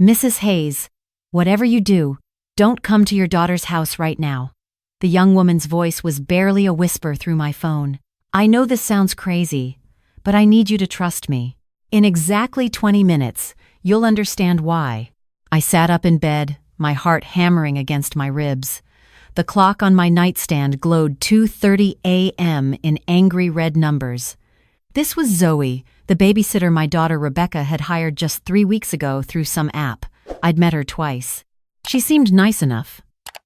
Mrs. Hayes, whatever you do, don't come to your daughter's house right now. The young woman's voice was barely a whisper through my phone. I know this sounds crazy, but I need you to trust me. In exactly 20 minutes, you'll understand why. I sat up in bed, my heart hammering against my ribs. The clock on my nightstand glowed 2:30 a.m. in angry red numbers. This was Zoe, the babysitter my daughter Rebecca had hired just 3 weeks ago through some app. I'd met her twice. She seemed nice enough.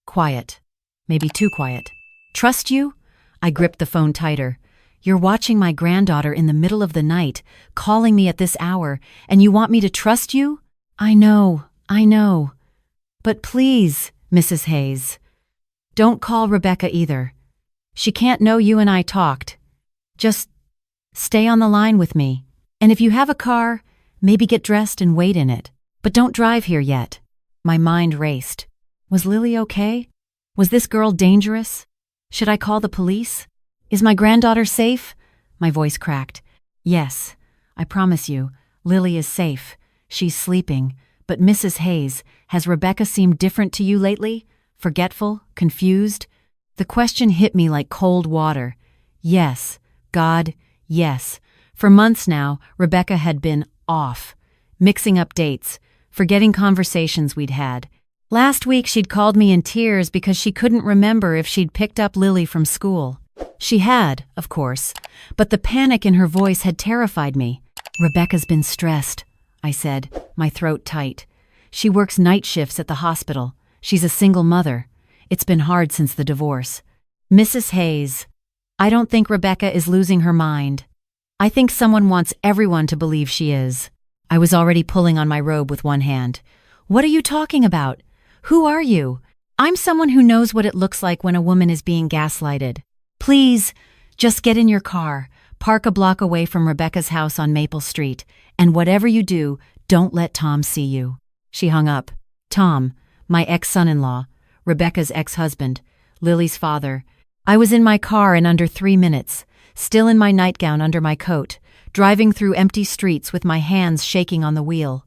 Quiet. Maybe too quiet. Trust you? I gripped the phone tighter. You're watching my granddaughter in the middle of the night, calling me at this hour, and you want me to trust you? I know. But please, Mrs. Hayes, don't call Rebecca either. She can't know you and I talked. Just stay on the line with me. And if you have a car, maybe get dressed and wait in it. But don't drive here yet. My mind raced. Was Lily okay? Was this girl dangerous? Should I call the police? Is my granddaughter safe? My voice cracked. Yes, I promise you, Lily is safe. She's sleeping. But Mrs. Hayes, has Rebecca seemed different to you lately? Forgetful? Confused? The question hit me like cold water. Yes, God, yes. For months now, Rebecca had been off, mixing up dates, forgetting conversations we'd had. Last week she'd called me in tears because she couldn't remember if she'd picked up Lily from school. She had, of course, but the panic in her voice had terrified me. Rebecca's been stressed, I said, my throat tight. She works night shifts at the hospital. She's a single mother. It's been hard since the divorce. Mrs. Hayes, I don't think Rebecca is losing her mind. I think someone wants everyone to believe she is. I was already pulling on my robe with one hand. What are you talking about? Who are you? I'm someone who knows what it looks like when a woman is being gaslighted. Please, just get in your car, park a block away from Rebecca's house on Maple Street, and whatever you do, don't let Tom see you. She hung up. Tom, my ex-son-in-law, Rebecca's ex-husband, Lily's father. I was in my car in under 3 minutes, still in my nightgown under my coat, driving through empty streets with my hands shaking on the wheel.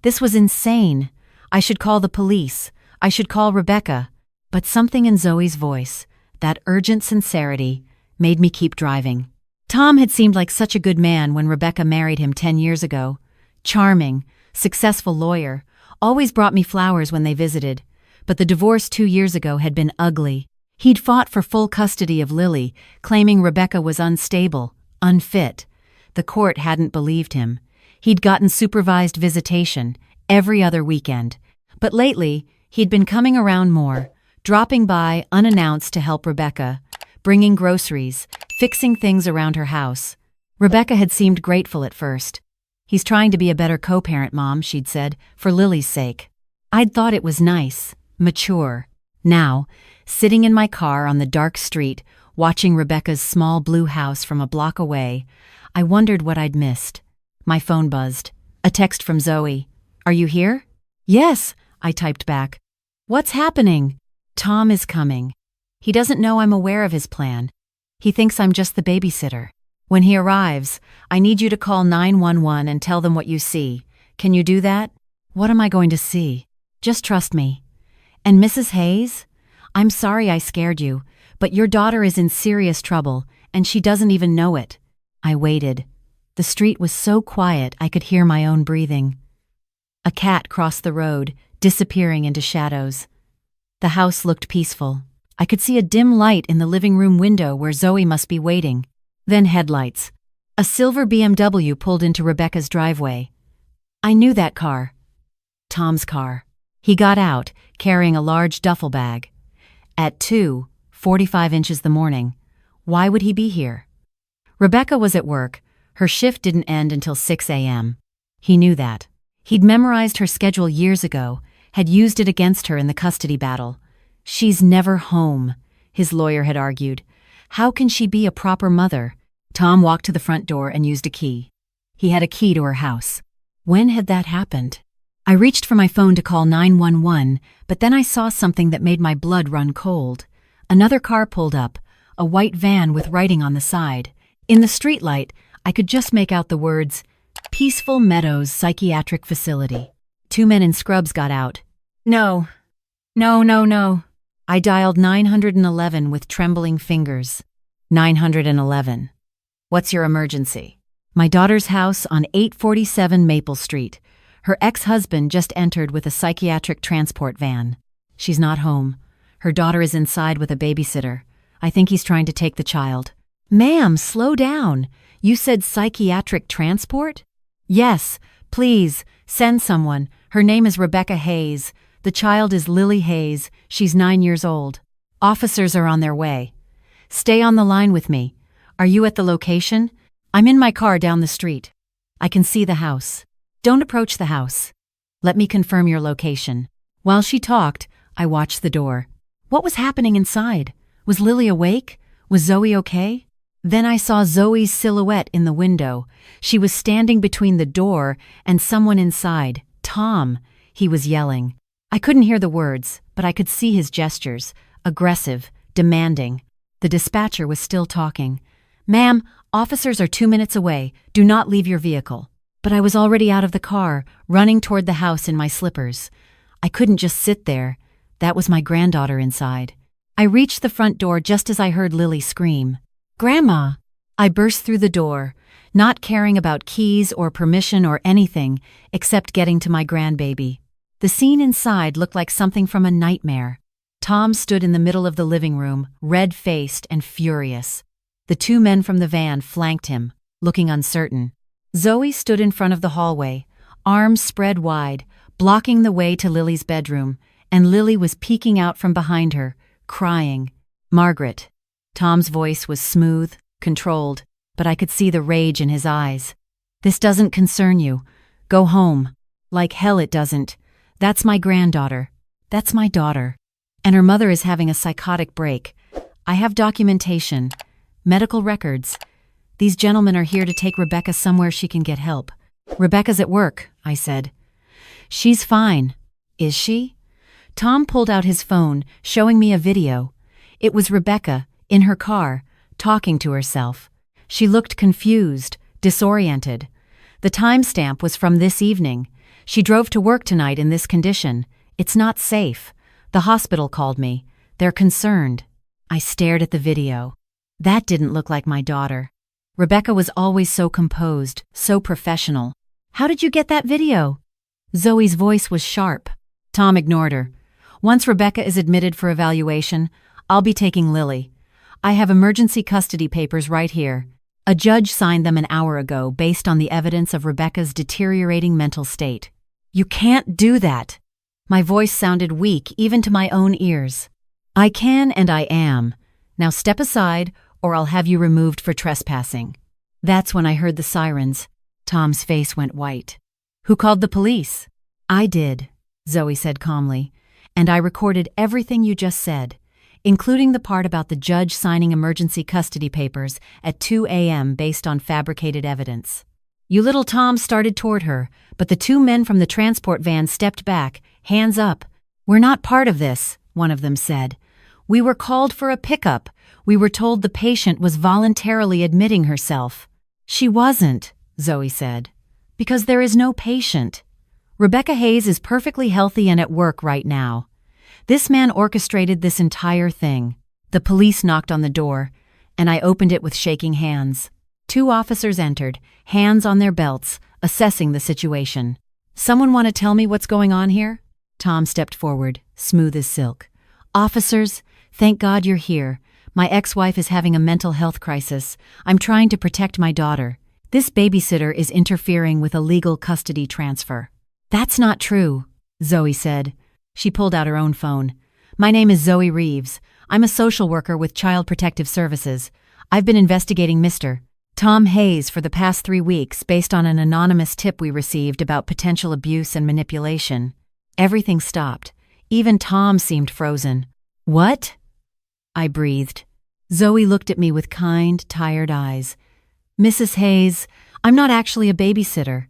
This was insane. I should call the police. I should call Rebecca. But something in Zoe's voice, that urgent sincerity, made me keep driving. Tom had seemed like such a good man when Rebecca married him 10 years ago. Charming, successful lawyer, always brought me flowers when they visited. But the divorce 2 years ago had been ugly. He'd fought for full custody of Lily, claiming Rebecca was unstable, unfit. The court hadn't believed him. He'd gotten supervised visitation every other weekend. But lately, he'd been coming around more, dropping by unannounced to help Rebecca, bringing groceries, fixing things around her house. Rebecca had seemed grateful at first. He's trying to be a better co-parent, Mom, she'd said, for Lily's sake. I'd thought it was nice, mature. Now, sitting in my car on the dark street, watching Rebecca's small blue house from a block away, I wondered what I'd missed. My phone buzzed. A text from Zoe. Are you here? Yes, I typed back. What's happening? Tom is coming. He doesn't know I'm aware of his plan. He thinks I'm just the babysitter. When he arrives, I need you to call 911 and tell them what you see. Can you do that? What am I going to see? Just trust me. And Mrs. Hayes? I'm sorry I scared you, but your daughter is in serious trouble, and she doesn't even know it. I waited. The street was so quiet I could hear my own breathing. A cat crossed the road, disappearing into shadows. The house looked peaceful. I could see a dim light in the living room window where Zoe must be waiting. Then headlights. A silver BMW pulled into Rebecca's driveway. I knew that car. Tom's car. He got out, carrying a large duffel bag. At 2:45 inches the morning. Why would he be here? Rebecca was at work. Her shift didn't end until 6 a.m. He knew that. He'd memorized her schedule years ago, had used it against her in the custody battle. She's never home, his lawyer had argued. How can she be a proper mother? Tom walked to the front door and used a key. He had a key to her house. When had that happened? I reached for my phone to call 911, but then I saw something that made my blood run cold. Another car pulled up, a white van with writing on the side. In the streetlight, I could just make out the words, Peaceful Meadows Psychiatric Facility. 2 men in scrubs got out. No. No, no, no. I dialed 911 with trembling fingers. 911. What's your emergency? My daughter's house on 847 Maple Street. Her ex-husband just entered with a psychiatric transport van. She's not home. Her daughter is inside with a babysitter. I think he's trying to take the child. Ma'am, slow down. You said psychiatric transport? Yes, please, send someone. Her name is Rebecca Hayes. The child is Lily Hayes. She's 9 years old. Officers are on their way. Stay on the line with me. Are you at the location? I'm in my car down the street. I can see the house. Don't approach the house. Let me confirm your location. While she talked, I watched the door. What was happening inside? Was Lily awake? Was Zoe okay? Then I saw Zoe's silhouette in the window. She was standing between the door and someone inside. Tom, he was yelling. I couldn't hear the words, but I could see his gestures. Aggressive, demanding. The dispatcher was still talking. Ma'am, officers are 2 minutes away. Do not leave your vehicle. But I was already out of the car, running toward the house in my slippers. I couldn't just sit there. That was my granddaughter inside. I reached the front door just as I heard Lily scream. Grandma! I burst through the door, not caring about keys or permission or anything except getting to my grandbaby. The scene inside looked like something from a nightmare. Tom stood in the middle of the living room, red-faced and furious. The 2 men from the van flanked him, looking uncertain. Zoe stood in front of the hallway, arms spread wide, blocking the way to Lily's bedroom, and Lily was peeking out from behind her, crying. Margaret. Tom's voice was smooth, controlled, but I could see the rage in his eyes. This doesn't concern you. Go home. Like hell it doesn't. That's my granddaughter. That's my daughter. And her mother is having a psychotic break. I have documentation, medical records. These gentlemen are here to take Rebecca somewhere she can get help. Rebecca's at work, I said. She's fine. Is she? Tom pulled out his phone, showing me a video. It was Rebecca, in her car, talking to herself. She looked confused, disoriented. The timestamp was from this evening. She drove to work tonight in this condition. It's not safe. The hospital called me. They're concerned. I stared at the video. That didn't look like my daughter. Rebecca was always so composed, so professional. How did you get that video? Zoe's voice was sharp. Tom ignored her. Once Rebecca is admitted for evaluation, I'll be taking Lily. I have emergency custody papers right here. A judge signed them an hour ago based on the evidence of Rebecca's deteriorating mental state. You can't do that. My voice sounded weak even to my own ears. I can and I am. Now step aside or I'll have you removed for trespassing. That's when I heard the sirens. Tom's face went white. Who called the police? I did, Zoe said calmly, and I recorded everything you just said, including the part about the judge signing emergency custody papers at 2 a.m. based on fabricated evidence. You little Tom started toward her, but the 2 men from the transport van stepped back, hands up. We're not part of this, one of them said. We were called for a pickup. We were told the patient was voluntarily admitting herself. She wasn't, Zoe said, because there is no patient. Rebecca Hayes is perfectly healthy and at work right now. This man orchestrated this entire thing. The police knocked on the door, and I opened it with shaking hands. 2 officers entered, hands on their belts, assessing the situation. Someone want to tell me what's going on here? Tom stepped forward, smooth as silk. Officers, thank God you're here. My ex-wife is having a mental health crisis. I'm trying to protect my daughter. This babysitter is interfering with a legal custody transfer. That's not true, Zoe said. She pulled out her own phone. My name is Zoe Reeves. I'm a social worker with Child Protective Services. I've been investigating Mr. Tom Hayes for the past 3 weeks based on an anonymous tip we received about potential abuse and manipulation. Everything stopped. Even Tom seemed frozen. What? I breathed. Zoe looked at me with kind, tired eyes. Mrs. Hayes, I'm not actually a babysitter.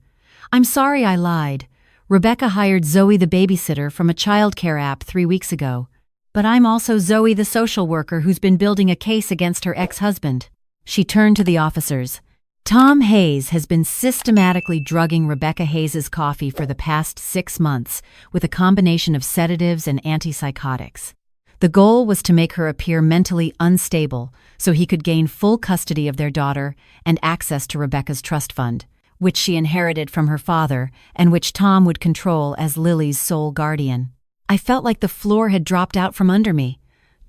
I'm sorry I lied. Rebecca hired Zoe the babysitter from a childcare app 3 weeks ago. But I'm also Zoe the social worker who's been building a case against her ex-husband. She turned to the officers. Tom Hayes has been systematically drugging Rebecca Hayes's coffee for the past 6 months with a combination of sedatives and antipsychotics. The goal was to make her appear mentally unstable so he could gain full custody of their daughter and access to Rebecca's trust fund, which she inherited from her father and which Tom would control as Lily's sole guardian. I felt like the floor had dropped out from under me.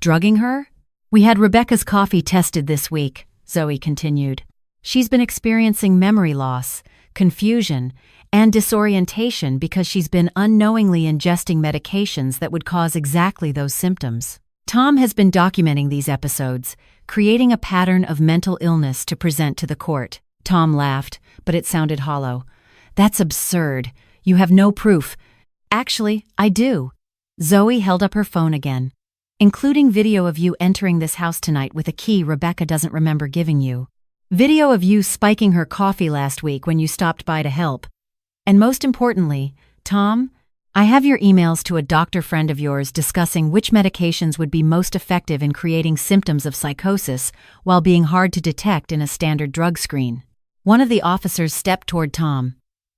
Drugging her? We had Rebecca's coffee tested this week, Zoe continued. She's been experiencing memory loss, confusion, and disorientation because she's been unknowingly ingesting medications that would cause exactly those symptoms. Tom has been documenting these episodes, creating a pattern of mental illness to present to the court. Tom laughed, but it sounded hollow. That's absurd. You have no proof. Actually, I do. Zoe held up her phone again. Including video of you entering this house tonight with a key Rebecca doesn't remember giving you. Video of you spiking her coffee last week when you stopped by to help. And most importantly, Tom, I have your emails to a doctor friend of yours discussing which medications would be most effective in creating symptoms of psychosis while being hard to detect in a standard drug screen. One of the officers stepped toward Tom.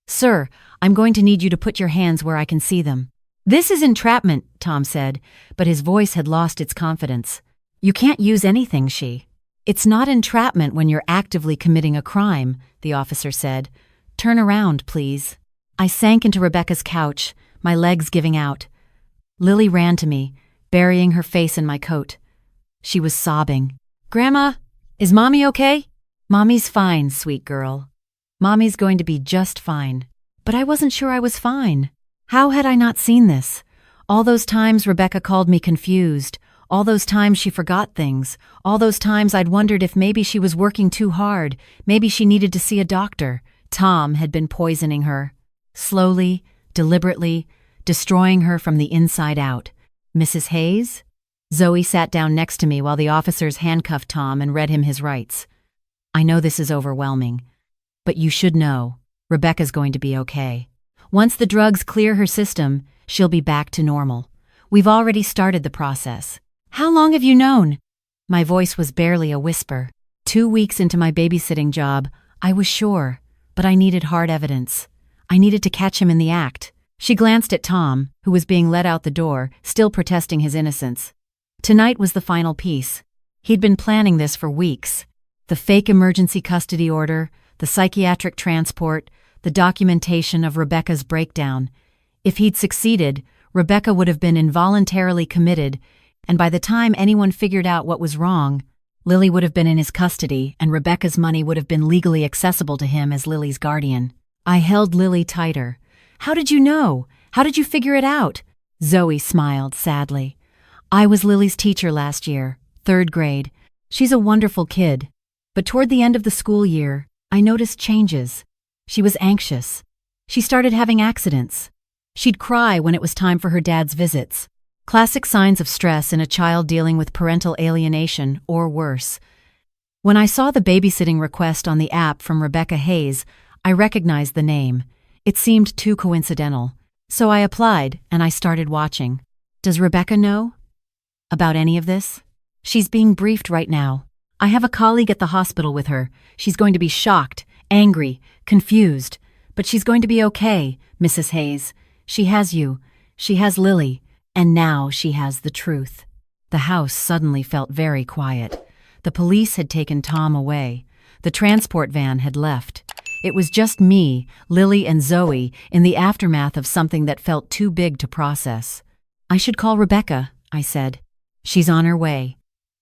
Sir, I'm going to need you to put your hands where I can see them. This is entrapment, Tom said, but his voice had lost its confidence. You can't use anything, It's not entrapment when you're actively committing a crime, the officer said. Turn around, please. I sank into Rebecca's couch, my legs giving out. Lily ran to me, burying her face in my coat. She was sobbing. Grandma, is Mommy okay? Mommy's fine, sweet girl. Mommy's going to be just fine. But I wasn't sure I was fine. How had I not seen this? All those times Rebecca called me confused. All those times she forgot things. All those times I'd wondered if maybe she was working too hard. Maybe she needed to see a doctor. Tom had been poisoning her. Slowly, deliberately, destroying her from the inside out. Mrs. Hayes? Zoe sat down next to me while the officers handcuffed Tom and read him his rights. I know this is overwhelming, but you should know, Rebecca's going to be okay. Once the drugs clear her system, she'll be back to normal. We've already started the process. How long have you known? My voice was barely a whisper. 2 weeks into my babysitting job, I was sure, but I needed hard evidence. I needed to catch him in the act. She glanced at Tom, who was being led out the door, still protesting his innocence. Tonight was the final piece. He'd been planning this for weeks. The fake emergency custody order, the psychiatric transport, the documentation of Rebecca's breakdown. If he'd succeeded, Rebecca would have been involuntarily committed, and by the time anyone figured out what was wrong, Lily would have been in his custody and Rebecca's money would have been legally accessible to him as Lily's guardian. I held Lily tighter. How did you know? How did you figure it out? Zoe smiled sadly. I was Lily's teacher last year, 3rd grade. She's a wonderful kid. But toward the end of the school year, I noticed changes. She was anxious. She started having accidents. She'd cry when it was time for her dad's visits. Classic signs of stress in a child dealing with parental alienation or worse. When I saw the babysitting request on the app from Rebecca Hayes, I recognized the name. It seemed too coincidental. So I applied and I started watching. Does Rebecca know about any of this? She's being briefed right now. I have a colleague at the hospital with her. She's going to be shocked, angry, confused. But she's going to be okay, Mrs. Hayes. She has you. She has Lily. And now she has the truth. The house suddenly felt very quiet. The police had taken Tom away. The transport van had left. It was just me, Lily, and Zoe in the aftermath of something that felt too big to process. I should call Rebecca, I said. She's on her way.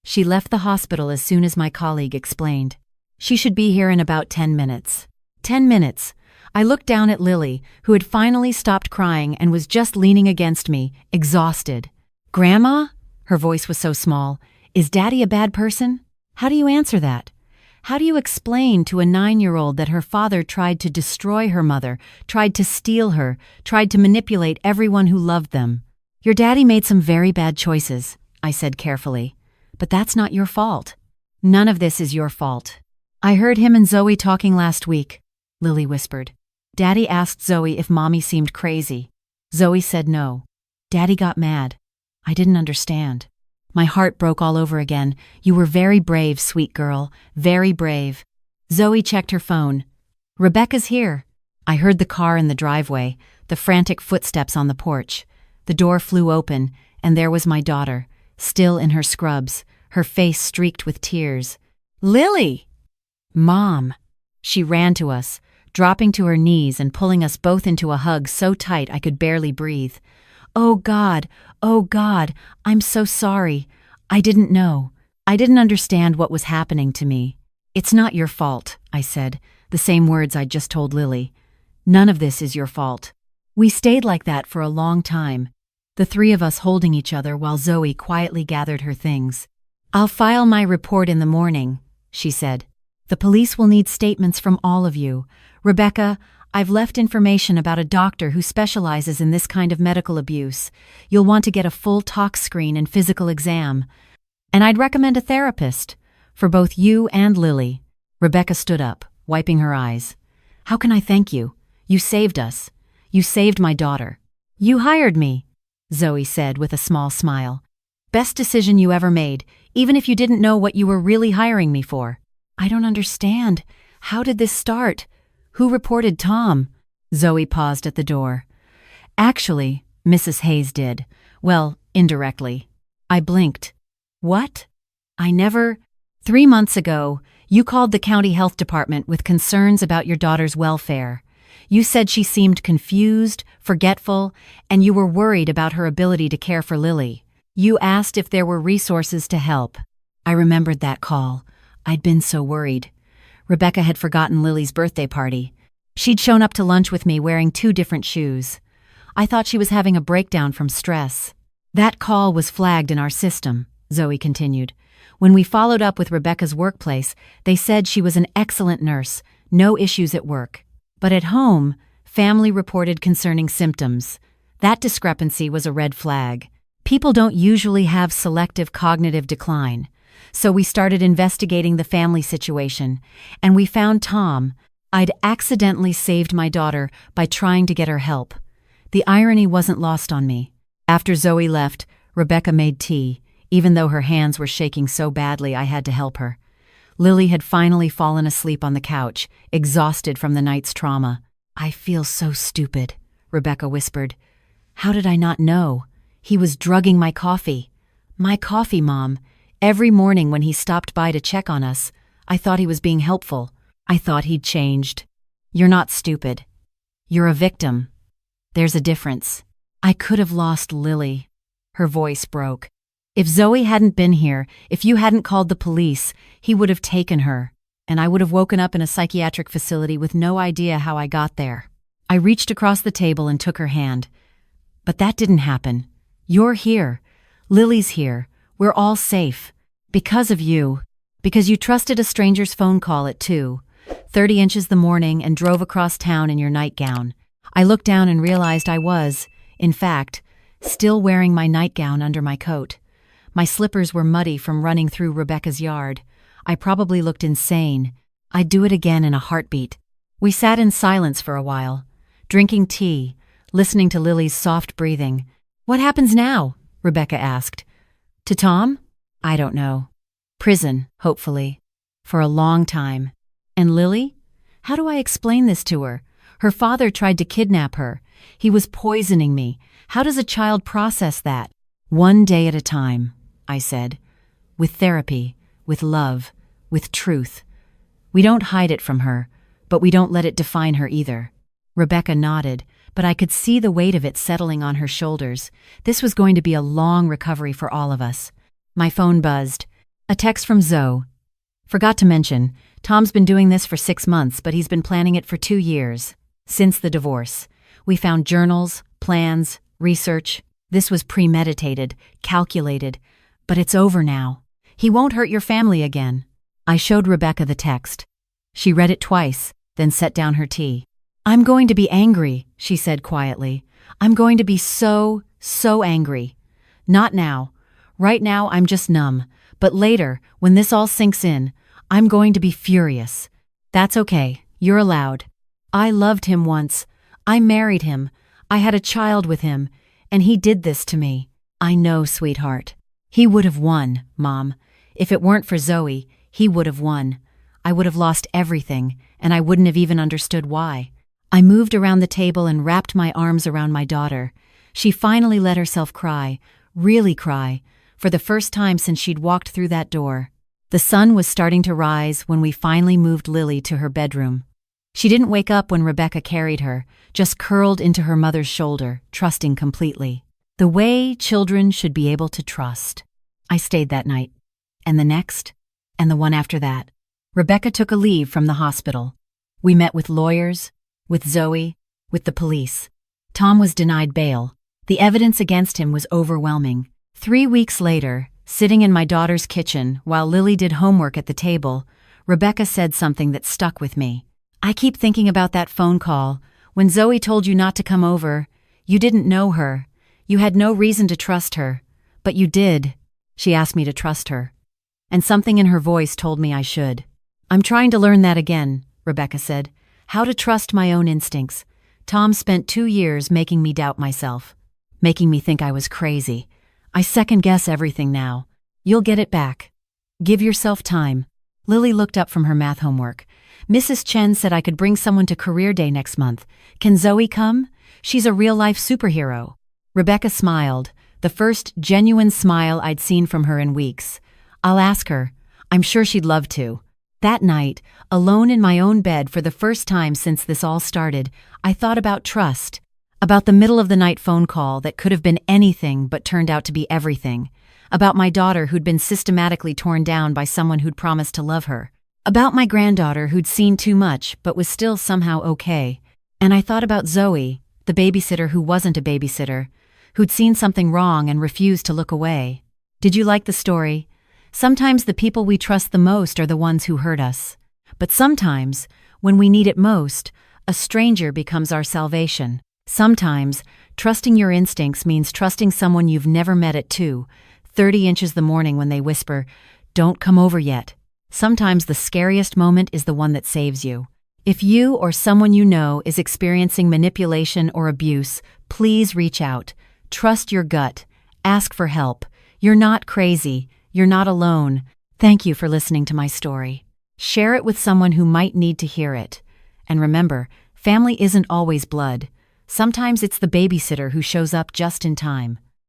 She left the hospital as soon as my colleague explained. She should be here in about 10 minutes. 10 minutes. I looked down at Lily, who had finally stopped crying and was just leaning against me, exhausted. Grandma? Her voice was so small. Is Daddy a bad person? How do you answer that? How do you explain to a 9-year-old that her father tried to destroy her mother, tried to steal her, tried to manipulate everyone who loved them? Your daddy made some very bad choices, I said carefully. But that's not your fault. None of this is your fault. I heard him and Zoe talking last week, Lily whispered. Daddy asked Zoe if Mommy seemed crazy. Zoe said no. Daddy got mad. I didn't understand. My heart broke all over again. You were very brave, sweet girl. Very brave. Zoe checked her phone. Rebecca's here. I heard the car in the driveway, the frantic footsteps on the porch. The door flew open, and there was my daughter, still in her scrubs, her face streaked with tears. Lily! Mom! She ran to us, dropping to her knees and pulling us both into a hug so tight I could barely breathe. Oh God, I'm so sorry. I didn't know. I didn't understand what was happening to me. It's not your fault, I said, the same words I'd just told Lily. None of this is your fault. We stayed like that for a long time, the three of us holding each other while Zoe quietly gathered her things. I'll file my report in the morning, she said. The police will need statements from all of you. Rebecca, I've left information about a doctor who specializes in this kind of medical abuse. You'll want to get a full tox screen and physical exam. And I'd recommend a therapist. For both you and Lily. Rebecca stood up, wiping her eyes. How can I thank you? You saved us. You saved my daughter. You hired me, Zoe said with a small smile. Best decision you ever made, even if you didn't know what you were really hiring me for. I don't understand. How did this start? Who reported Tom? Zoe paused at the door. Actually, Mrs. Hayes did. Well, indirectly. I blinked. What? 3 months ago, you called the county health department with concerns about your daughter's welfare. You said she seemed confused, forgetful, and you were worried about her ability to care for Lily. You asked if there were resources to help. I remembered that call. I'd been so worried. Rebecca had forgotten Lily's birthday party. She'd shown up to lunch with me wearing 2 different shoes. I thought she was having a breakdown from stress. That call was flagged in our system, Zoe continued. When we followed up with Rebecca's workplace, they said she was an excellent nurse, no issues at work. But at home, family reported concerning symptoms. That discrepancy was a red flag. People don't usually have selective cognitive decline. So we started investigating the family situation, and we found Tom. I'd accidentally saved my daughter by trying to get her help. The irony wasn't lost on me. After Zoe left, Rebecca made tea, even though her hands were shaking so badly I had to help her. Lily had finally fallen asleep on the couch, exhausted from the night's trauma. I feel so stupid, Rebecca whispered. How did I not know? He was drugging my coffee. My coffee, Mom. Every morning when he stopped by to check on us, I thought he was being helpful. I thought he'd changed. You're not stupid. You're a victim. There's a difference. I could have lost Lily. Her voice broke. If Zoe hadn't been here, if you hadn't called the police, he would have taken her, and I would have woken up in a psychiatric facility with no idea how I got there. I reached across the table and took her hand. But that didn't happen. You're here. Lily's here. We're all safe. Because of you. Because you trusted a stranger's phone call at 2:30 the morning and drove across town in your nightgown. I looked down and realized I was, in fact, still wearing my nightgown under my coat. My slippers were muddy from running through Rebecca's yard. I probably looked insane. I'd do it again in a heartbeat. We sat in silence for a while, drinking tea, listening to Lily's soft breathing. What happens now? Rebecca asked. To Tom? I don't know. Prison, hopefully. For a long time. And Lily? How do I explain this to her? Her father tried to kidnap her. He was poisoning me. How does a child process that? One day at a time, I said. With therapy, with love, with truth. We don't hide it from her, but we don't let it define her either. Rebecca nodded, but I could see the weight of it settling on her shoulders. This was going to be a long recovery for all of us. My phone buzzed. A text from Zoe. Forgot to mention, Tom's been doing this for 6 months, but he's been planning it for 2 years. Since the divorce. We found journals, plans, research. This was premeditated, calculated. But it's over now. He won't hurt your family again. I showed Rebecca the text. She read it twice, then set down her tea. I'm going to be angry, she said quietly. I'm going to be so angry. Not now. Right now I'm just numb. But later, when this all sinks in, I'm going to be furious. That's okay. You're allowed. I loved him once. I married him. I had a child with him. And he did this to me. I know, sweetheart. He would have won, Mom. If it weren't for Zoe, he would have won. I would have lost everything, and I wouldn't have even understood why. I moved around the table and wrapped my arms around my daughter. She finally let herself cry, really cry, for the first time since she'd walked through that door. The sun was starting to rise when we finally moved Lily to her bedroom. She didn't wake up when Rebecca carried her, just curled into her mother's shoulder, trusting completely. The way children should be able to trust. I stayed that night. And the next, and the one after that. Rebecca took a leave from the hospital. We met with lawyers, with Zoe, with the police. Tom was denied bail. The evidence against him was overwhelming. 3 weeks later, sitting in my daughter's kitchen while Lily did homework at the table, Rebecca said something that stuck with me. "I keep thinking about that phone call. When Zoe told you not to come over, you didn't know her. You had no reason to trust her. But you did." She asked me to trust her. And something in her voice told me I should. "I'm trying to learn that again," Rebecca said. "How to trust my own instincts. Tom spent 2 years making me doubt myself, making me think I was crazy. I second-guess everything now. You'll get it back. Give yourself time." Lily looked up from her math homework. "Mrs. Chen said I could bring someone to career day next month. Can Zoe come? She's a real-life superhero." Rebecca smiled, the first genuine smile I'd seen from her in weeks. "I'll ask her. I'm sure she'd love to." That night, alone in my own bed for the first time since this all started, I thought about trust, about the middle-of-the-night phone call that could have been anything but turned out to be everything, about my daughter who'd been systematically torn down by someone who'd promised to love her, about my granddaughter who'd seen too much but was still somehow okay, and I thought about Zoe, the babysitter who wasn't a babysitter, who'd seen something wrong and refused to look away. Did you like the story? Sometimes the people we trust the most are the ones who hurt us. But sometimes, when we need it most, a stranger becomes our salvation. Sometimes, trusting your instincts means trusting someone you've never met at 2:30 inches the morning when they whisper, "Don't come over yet." Sometimes the scariest moment is the one that saves you. If you or someone you know is experiencing manipulation or abuse, please reach out. Trust your gut. Ask for help. You're not crazy. You're not alone. Thank you for listening to my story. Share it with someone who might need to hear it. And remember, family isn't always blood. Sometimes it's the babysitter who shows up just in time.